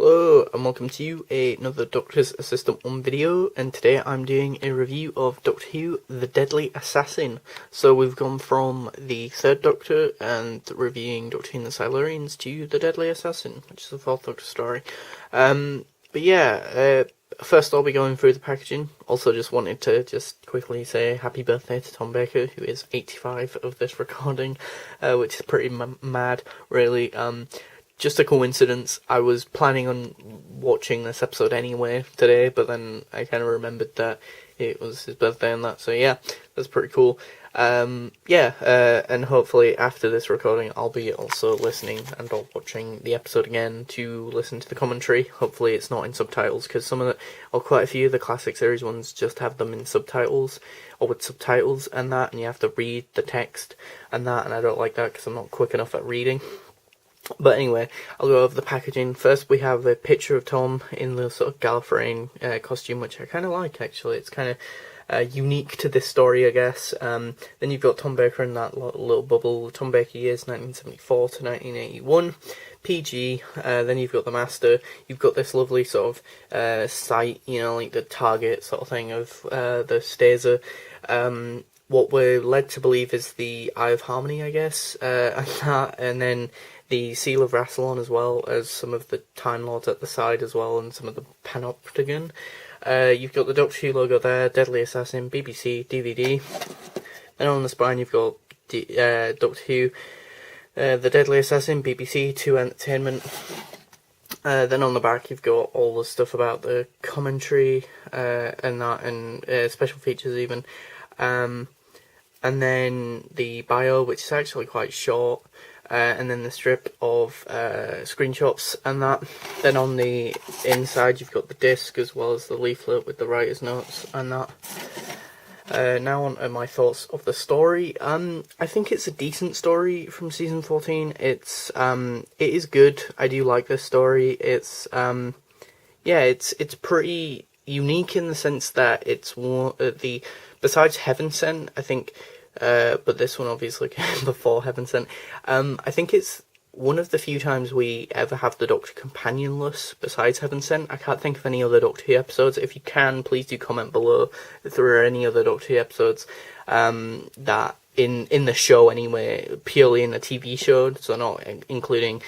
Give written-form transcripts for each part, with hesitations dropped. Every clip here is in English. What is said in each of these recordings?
Hello and welcome to another Doctor's Assistant 1 video, and today I'm doing a review of Doctor Who The Deadly Assassin. So we've gone from the third Doctor and reviewing Doctor Who and the Silurians to The Deadly Assassin, which is the fourth Doctor story. First I'll be going through the packaging. Also just wanted to quickly say happy birthday to Tom Baker, who is 85 of this recording, which is pretty mad, really. Just a coincidence. I was planning on watching this episode anyway today, but then I kind of remembered that it was his birthday and that, so yeah, that's pretty cool. And hopefully after this recording I'll be also listening and or watching the episode again to listen to the commentary. Hopefully it's not in subtitles, because quite a few of the classic series ones just have them in subtitles, or with subtitles and that, and you have to read the text and that, and I don't like that because I'm not quick enough at reading. But anyway, I'll go over the packaging. First we have a picture of Tom in the sort of Gallifreyan costume, which I kind of like actually. It's kind of unique to this story, I guess. Then you've got Tom Baker in that little bubble. Tom Baker years 1974 to 1981, PG. Then you've got the Master. You've got this lovely sort of sight, you know, like the target sort of thing of the Staser. What we're led to believe is the Eye of Harmony, I guess, and then the Seal of Rassilon, as well as some of the Time Lords at the side as well, and some of the Panopticon. You've got the Doctor Who logo there, Deadly Assassin, BBC, DVD. Then on the spine you've got Doctor Who, The Deadly Assassin, BBC, 2 Entertainment. Then on the back you've got all the stuff about the commentary and that, and special features even. And then the bio, which is actually quite short. And then the strip of screenshots and that. Then on the inside you've got the disc as well as the leaflet with the writer's notes and that. Now on to my thoughts of the story. I think it's a decent story from season 14. It is good. I do like this story. It's pretty unique in the sense that it's one besides Heaven Sent, I think. But this one obviously came before Heaven Sent. I think it's one of the few times we ever have the Doctor companionless besides Heaven Sent. I can't think of any other Doctor Who episodes. If you can, please do comment below if there are any other Doctor Who episodes that in the show anyway, purely in the TV show, so not including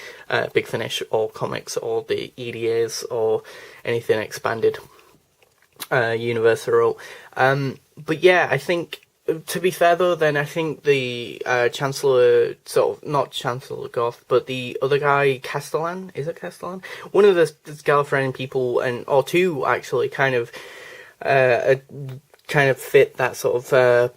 Big Finish or comics or the EDAs or anything expanded universe or all. But yeah, I think, to be fair though, then I think the Chancellor, sort of, not Chancellor Goth, but the other guy, Castellan, is it Castellan? One of the Gallifreyan people, or two actually, kind of fit that sort of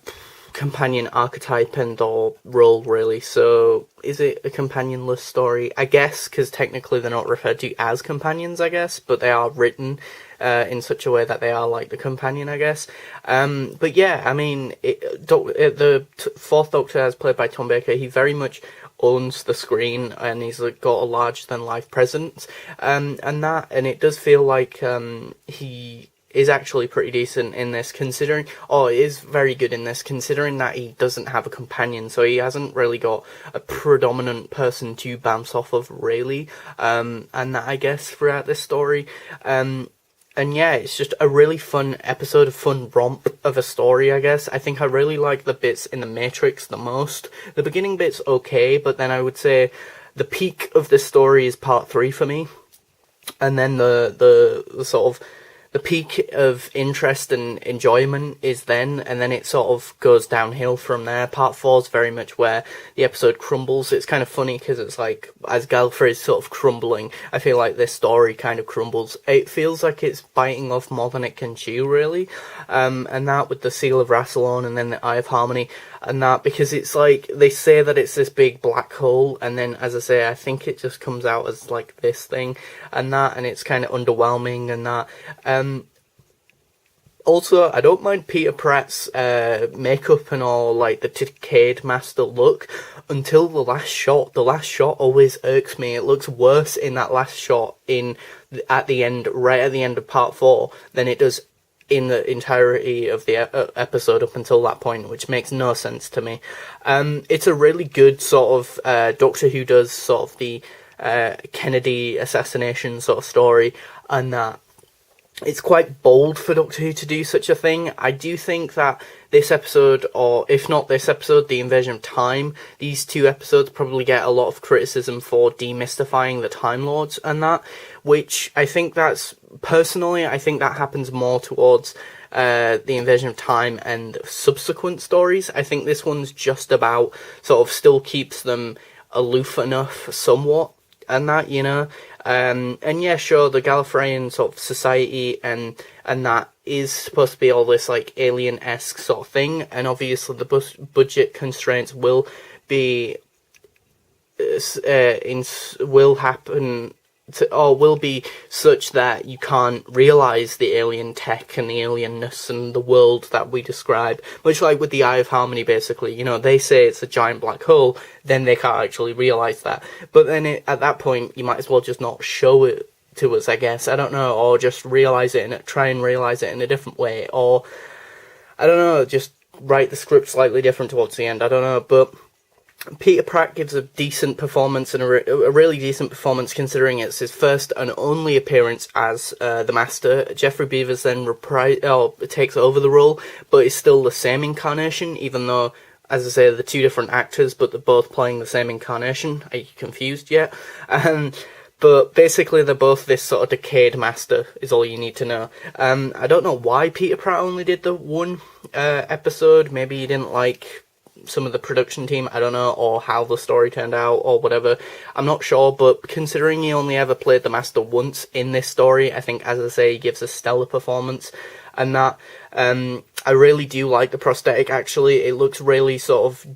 companion archetype and or role, really. So is it a companionless story? I guess, because technically they're not referred to as companions, I guess, but they are written in such a way that they are like the companion, I guess. But yeah, I mean, the fourth Doctor, as played by Tom Baker, he very much owns the screen, and he's got a larger-than-life presence, and it does feel like he is actually pretty decent in this, is very good in this, considering that he doesn't have a companion, so he hasn't really got a predominant person to bounce off of, really, and that, I guess, throughout this story. And yeah, it's just a really fun episode, a fun romp of a story, I guess. I think I really like the bits in the Matrix the most. The beginning bit's okay, but then I would say the peak of this story is part 3 for me. And then the sort of the peak of interest and enjoyment is then, and then it sort of goes downhill from there. Part 4 is very much where the episode crumbles. It's kind of funny because it's like, as Gallifrey is sort of crumbling, I feel like this story kind of crumbles. It feels like it's biting off more than it can chew, really. And that with the Seal of Rassilon and then the Eye of Harmony and that, because it's like, they say that it's this big black hole, and then, as I say, I think it just comes out as like this thing and that, and it's kind of underwhelming and that. Also, I don't mind Peter Pratt's makeup and all, like the decayed Master look, until the last shot. The last shot always irks me. It looks worse in that last shot at the end, right at the end of part 4, than it does in the entirety of the episode up until that point, which makes no sense to me. It's a really good sort of Doctor Who does sort of the Kennedy assassination sort of story, and that it's quite bold for Doctor Who to do such a thing. I do think that this episode, or if not this episode, The Invasion of Time, these two episodes probably get a lot of criticism for demystifying the Time Lords and that, which I think that's, personally, I think that happens more towards The Invasion of Time and subsequent stories. I think this one's just about, sort of still keeps them aloof enough somewhat, and that, you know. And yeah, sure, the Gallifreyan sort of society and that is supposed to be all this like alien-esque sort of thing, and obviously the budget constraints will be will happen or will be such that you can't realise the alien tech and the alienness and the world that we describe. Much like with the Eye of Harmony, basically. You know, they say it's a giant black hole, then they can't actually realise that. But then at that point, you might as well just not show it to us, I guess. I don't know, or just realise it and try and realise it in a different way, or I don't know, just write the script slightly different towards the end. I don't know, but Peter Pratt gives a decent performance, and a really decent performance considering it's his first and only appearance as the Master. Geoffrey Beevers then takes over the role, but is still the same incarnation, even though, as I say, they're two different actors, but they're both playing the same incarnation. Are you confused yet? But basically they're both this sort of decayed Master, is all you need to know. I don't know why Peter Pratt only did the one episode. Maybe he didn't like some of the production team, I don't know, or how the story turned out, or whatever. I'm not sure, but considering he only ever played the Master once in this story, I think, as I say, he gives a stellar performance. And that, I really do like the prosthetic, actually. It looks really sort of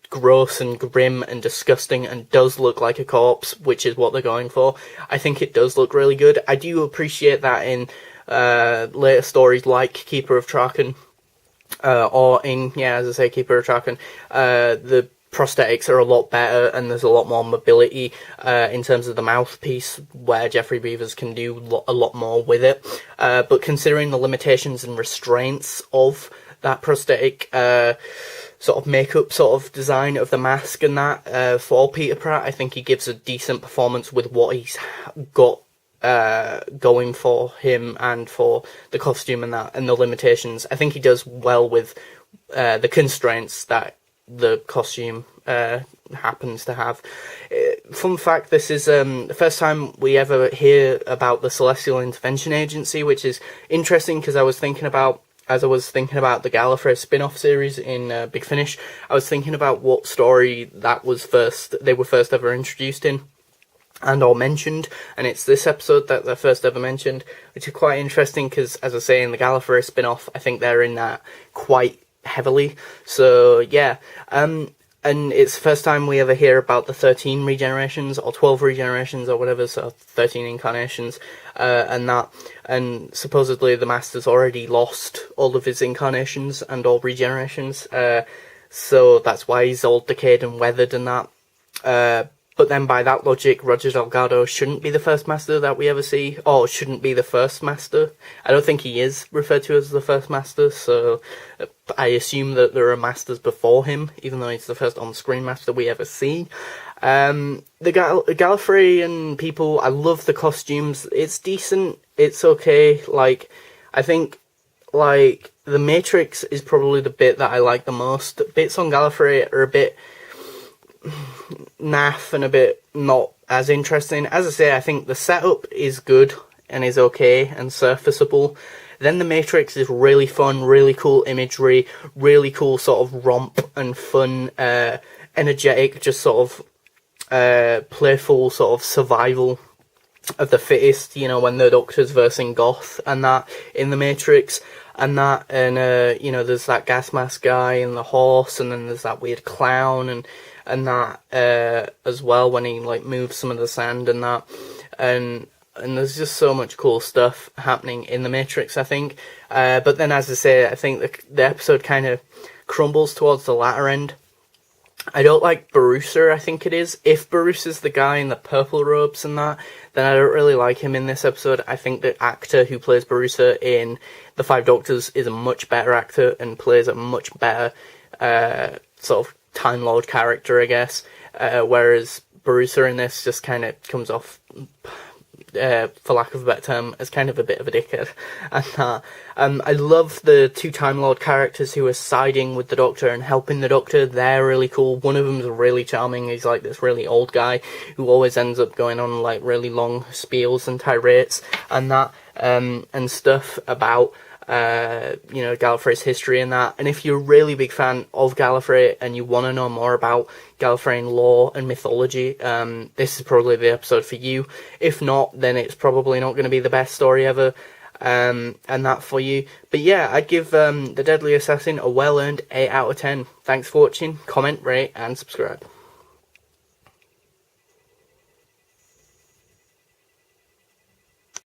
gross and grim and disgusting and does look like a corpse, which is what they're going for. I think it does look really good. I do appreciate that in later stories like Keeper of Traken, or in, as I say, Keeper of Traken, the prosthetics are a lot better and there's a lot more mobility in terms of the mouthpiece, where Geoffrey Beevers can do a lot more with it. But considering the limitations and restraints of that prosthetic sort of makeup sort of design of the mask and that for Peter Pratt, I think he gives a decent performance with what he's got going for him and for the costume and that, and the limitations. I think he does well with the constraints that the costume happens to have. Fun fact, this is the first time we ever hear about the Celestial Intervention Agency, which is interesting because as I was thinking about the Gallifrey spin-off series in Big Finish, I was thinking about what story they were first ever introduced in and or mentioned, and it's this episode that they're first ever mentioned, which is quite interesting because, as I say, in the Gallifrey spin-off, I think they're in that quite heavily. So yeah, and it's the first time we ever hear about the 13 regenerations or 12 regenerations or whatever, so 13 incarnations, and supposedly the Master's already lost all of his incarnations and all regenerations, so that's why he's all decayed and weathered and that. But then by that logic, Roger Delgado shouldn't be the first Master that we ever see, or shouldn't be the first Master. I don't think he is referred to as the first Master, so I assume that there are Masters before him, even though he's the first on-screen Master we ever see. The Gallifreyan people, I love the costumes. It's decent, it's okay. Like, I think, like, the Matrix is probably the bit that I like the most. Bits on Gallifrey are a bit naff and a bit not as interesting. As I say, I think the setup is good and is okay and surfaceable. Then the Matrix is really fun, really cool imagery, really cool sort of romp and fun, energetic, just sort of playful sort of survival of the fittest, you know, when the Doctor's versing Goth and that in the Matrix. And that, and you know, there's that gas mask guy and the horse, and then there's that weird clown and that as well when he like moves some of the sand and that, and there's just so much cool stuff happening in the Matrix, I think. But then, as I say, I think the episode kind of crumbles towards the latter end. I don't like Barusa, I think it is. If Barusa's the guy in the purple robes and that, then I don't really like him in this episode. I think the actor who plays Barusa in The Five Doctors is a much better actor and plays a much better sort of Time Lord character, I guess. Whereas Borusa in this just kind of comes off, for lack of a better term, as kind of a bit of a dickhead. And I love the two Time Lord characters who are siding with the Doctor and helping the Doctor. They're really cool. One of them's really charming. He's like this really old guy who always ends up going on like really long spiels and tirades and that, and stuff about Gallifrey's history and that. And if you're a really big fan of Gallifrey and you want to know more about Gallifreyan lore and mythology, this is probably the episode for you. If not, then it's probably not going to be the best story ever, and that for you. But yeah, I'd give The Deadly Assassin a well-earned 8 out of 10. Thanks for watching. Comment, rate, and subscribe.